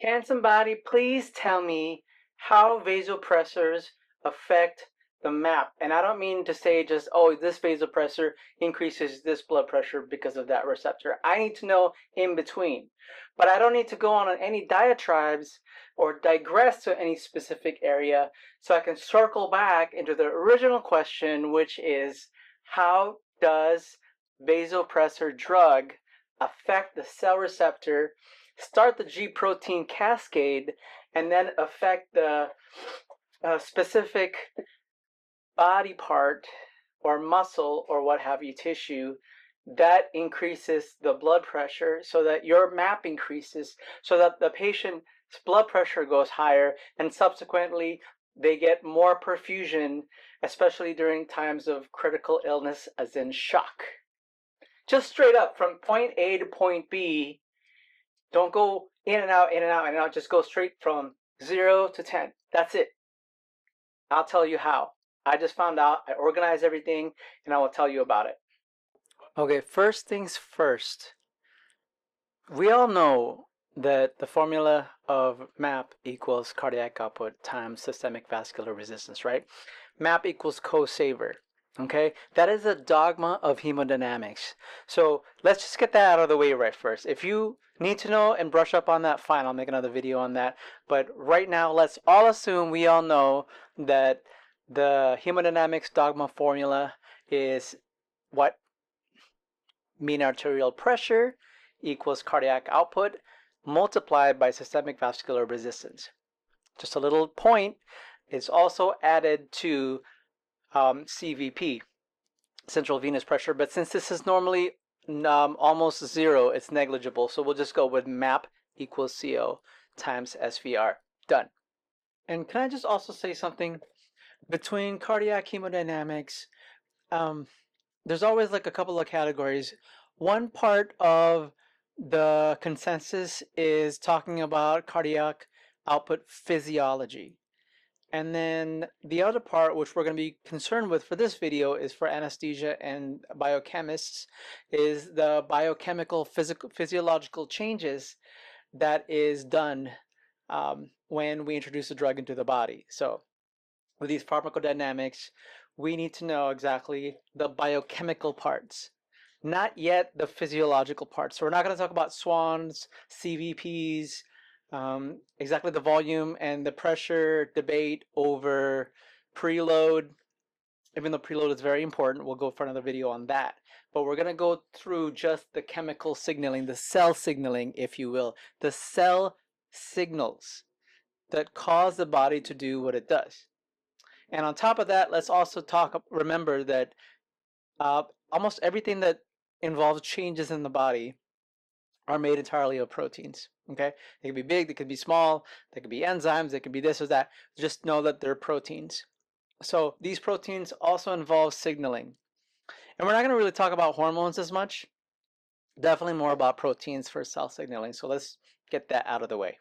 Can somebody please tell me how vasopressors affect the map? And I don't mean to say just, oh, this vasopressor increases this blood pressure because of that receptor. I need to know in between. But I don't need to go on any diatribes or digress to any specific area, so I can circle back into the original question, which is, how does vasopressor drug affect the cell receptor, start the G protein cascade, and then affect the specific body part or muscle or what have you, tissue, that increases the blood pressure so that your map increases, so that the patient's blood pressure goes higher, and subsequently they get more perfusion, especially during times of critical illness, as in shock. Just straight up from point A to point B. Don't go in and out, in and out, in and out. Just go straight from 0 to 10. That's it. I'll tell you how. I just found out. I organized everything, and I will tell you about it. Okay, first things first. We all know that the formula of MAP equals cardiac output times systemic vascular resistance, right? MAP equals co-saver. Okay, that is a dogma of hemodynamics. So let's just get that out of the way right first. If you need to know and brush up on that, fine, I'll make another video on that. But right now, let's all assume we all know that the hemodynamics dogma formula is what? Mean arterial pressure equals cardiac output multiplied by systemic vascular resistance. Just a little point, it's also added to CVP, central venous pressure, but since this is normally almost 0, it's negligible, so we'll just go with MAP equals CO times SVR. Done. And can I just also say something? Between cardiac hemodynamics, there's always like a couple of categories. One part of the consensus is talking about cardiac output physiology. And then the other part, which we're going to be concerned with for this video, is for anesthesia and biochemists, is the biochemical physiological changes that is done when we introduce a drug into the body. So with these pharmacodynamics, we need to know exactly the biochemical parts, not yet the physiological parts. So we're not going to talk about SWANs, CVPs, exactly the volume and the pressure debate over preload. Even though preload is very important, we'll go for another video on that. But we're going to go through just the chemical signaling, the cell signaling, if you will, the cell signals that cause the body to do what it does. And on top of that, let's also remember that almost everything that involves changes in the body are made entirely of proteins. Okay, they can be big, they can be small, they can be enzymes, they can be this or that. Just know that they're proteins. So these proteins also involve signaling. And we're not going to really talk about hormones as much. Definitely more about proteins for cell signaling. So let's get that out of the way.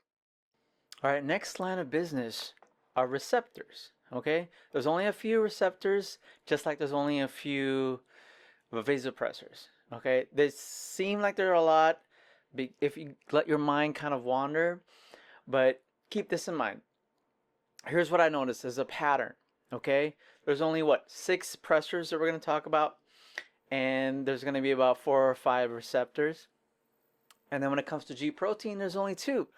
All right, next line of business are receptors. Okay, there's only a few receptors, just like there's only a few vasopressors. Okay, they seem like there are a lot if you let your mind kind of wander, but keep this in mind. Here's what I noticed as a pattern. Okay, there's only 6 pressors that we're going to talk about, and there's going to be about 4 or 5 receptors. And then when it comes to G protein, there's only 2.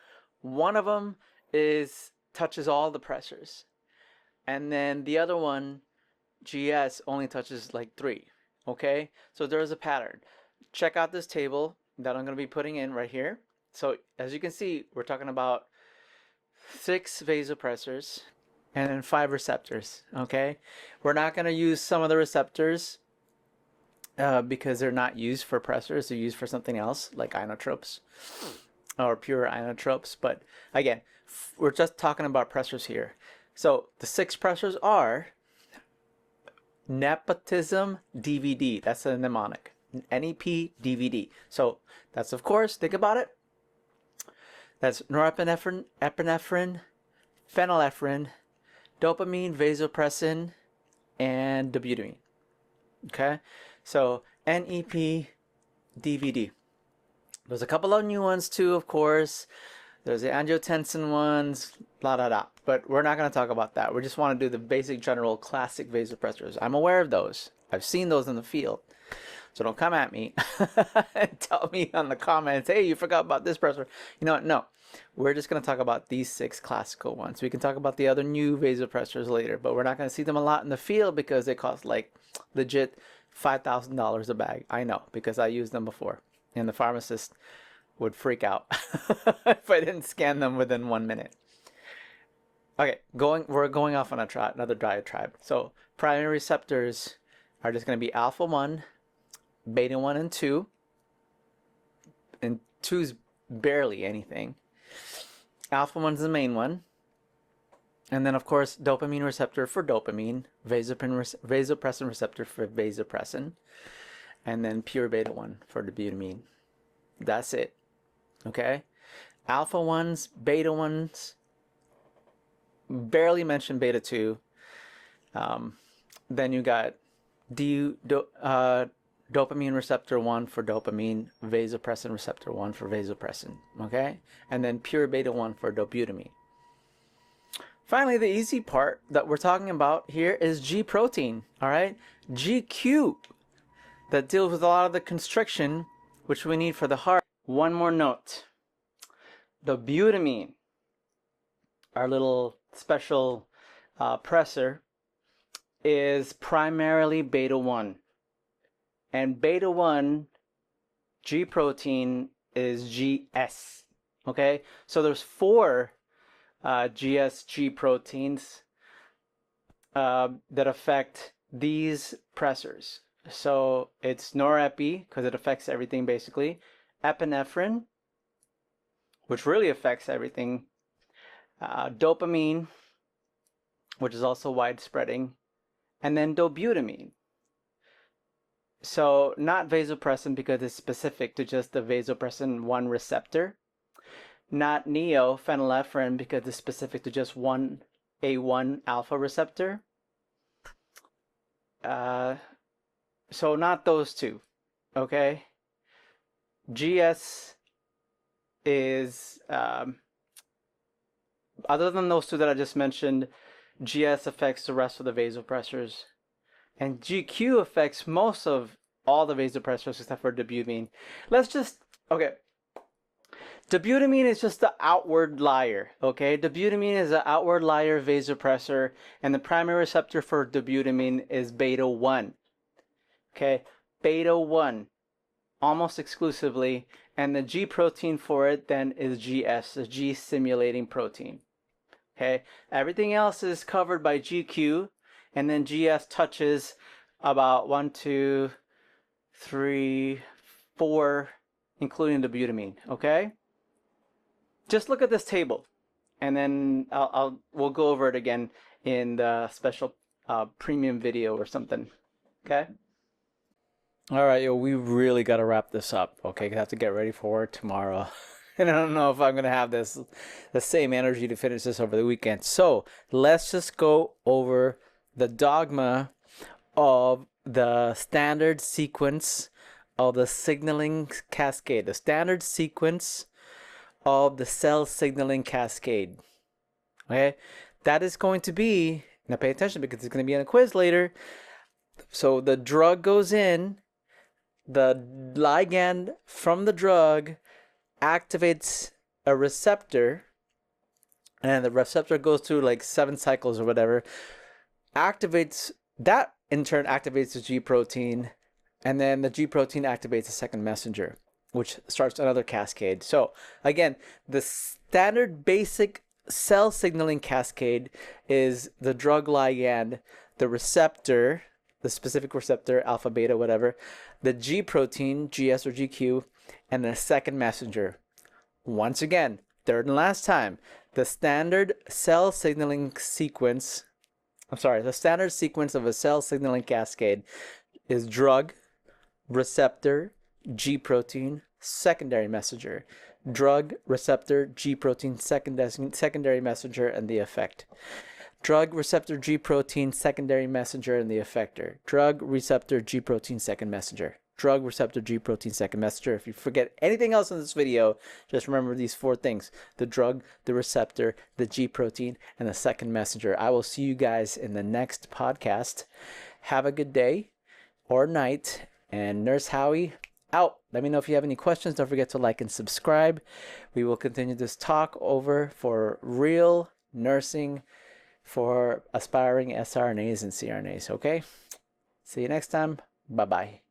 One of them touches all the pressors, and then the other one, GS, only touches like 3. Okay, so there's a pattern. Check out this table that I'm going to be putting in right here. So as you can see, we're talking about 6 vasopressors and then 5 receptors. Okay, we're not going to use some of the receptors because they're not used for pressors. They're used for something else, like inotropes or pure inotropes. But again, we're just talking about pressors here. So the 6 pressors are nepotism DVD. That's a mnemonic. NEP DVD. So that's, of course, think about it. That's norepinephrine, epinephrine, phenylephrine, dopamine, vasopressin, and dobutamine. Okay, so NEP DVD. There's a couple of new ones too, of course. There's the angiotensin ones, blah, blah, blah. But we're not going to talk about that. We just want to do the basic general classic vasopressors. I'm aware of those. I've seen those in the field. So don't come at me and tell me on the comments, hey, you forgot about this pressor. You know what? No. We're just going to talk about these 6 classical ones. We can talk about the other new vasopressors later, but we're not going to see them a lot in the field because they cost like legit $5,000 a bag. I know, because I used them before. And the pharmacist would freak out if I didn't scan them within 1 minute. Okay, we're going off on another diatribe. So primary receptors are just going to be alpha 1, beta 1, and 2. And 2's barely anything. Alpha 1's the main one. And then, of course, dopamine receptor for dopamine, vasopressin receptor for vasopressin, and then pure beta 1 for the butamine. That's it. Okay? Alpha 1s, beta 1s, barely mentioned beta 2. Then you got dopamine receptor 1 for dopamine, vasopressin receptor 1 for vasopressin. Okay? And then pure beta 1 for dobutamine. Finally, the easy part that we're talking about here is G protein, all right? GQ, that deals with a lot of the constriction, which we need for the heart. One more note. Dobutamine, our little special pressor, is primarily beta 1. And beta 1, G protein, is GS, okay? So there's 4 GSG proteins that affect these pressors. So it's norepi, because it affects everything basically, epinephrine, which really affects everything, dopamine, which is also widespreading, and then dobutamine. So not vasopressin because it's specific to just the vasopressin 1 receptor. Not phenylephrine because it's specific to just one A1 alpha receptor. So not those 2, okay? GS is, other than those 2 that I just mentioned, GS affects the rest of the vasopressors. And GQ affects most of all the vasopressors except for dobutamine. Okay. Dobutamine is just the outward liar, okay? Dobutamine is an outward liar vasopressor, and the primary receptor for dobutamine is beta 1, okay? Beta 1, almost exclusively, and the G protein for it then is GS, the G stimulating protein, okay? Everything else is covered by GQ, and then GS touches about 1, 2, 3, 4, including dobutamine, okay? Just look at this table, and then we'll go over it again in the special premium video or something. Okay. All right, yo, we really got to wrap this up. Okay, I have to get ready for it tomorrow, and I don't know if I'm gonna have the same energy to finish this over the weekend. So let's just go over the dogma of the standard sequence of the signaling cascade. The standard sequence of the cell signaling cascade. Okay, that is going to be, now pay attention because it's going to be in a quiz later. So the drug goes in, the ligand from the drug activates a receptor, and the receptor goes through like 7 cycles or whatever, activates that, in turn activates the G protein, and then the G protein activates a second messenger, which starts another cascade. So again, the standard basic cell signaling cascade is the drug ligand, the receptor, the specific receptor, alpha, beta, whatever, the G protein, GS or GQ, and the second messenger. Once again, third and last time, the standard cell signaling sequence, the standard sequence of a cell signaling cascade is drug, receptor, G protein, secondary messenger. Drug, receptor, G protein, secondary messenger, and the effect. Drug, receptor, G protein, secondary messenger, and the effector. Drug, receptor, G protein, second messenger. drug, receptor, G protein, second messenger. If you forget anything else in this video, just remember these 4 things: the drug, the receptor, the G protein, and the second messenger. I will see you guys in the next podcast. Have a good day or night, and Nurse Howie out. Let me know if you have any questions. Don't forget to like and subscribe. We will continue this talk over for real nursing for aspiring sRNAs and cRNAs, okay? See you next time. Bye-bye.